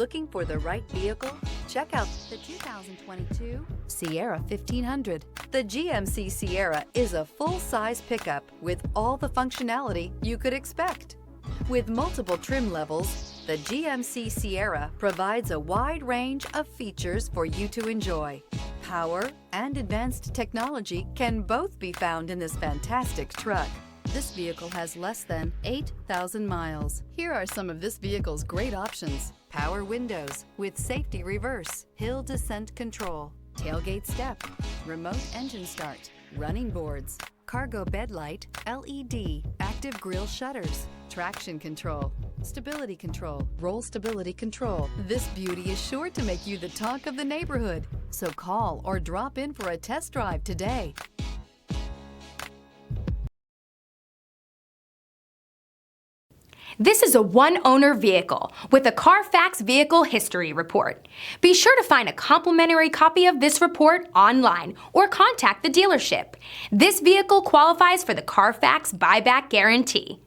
Looking for the right vehicle? Check out the 2022 Sierra 1500. The GMC Sierra is a full-size pickup with all the functionality you could expect. With multiple trim levels, the GMC Sierra provides a wide range of features for you to enjoy. Power and advanced technology can both be found in this fantastic truck. This vehicle has less than 8,000 miles. Here are some of this vehicle's great options: power windows with safety reverse, hill descent control, tailgate step, remote engine start, running boards, cargo bed light, LED, active grille shutters, traction control, stability control, roll stability control. This beauty is sure to make you the talk of the neighborhood. So call or drop in for a test drive today. This is a one-owner vehicle with a Carfax Vehicle History Report. Be sure to find a complimentary copy of this report online or contact the dealership. This vehicle qualifies for the Carfax Buyback Guarantee.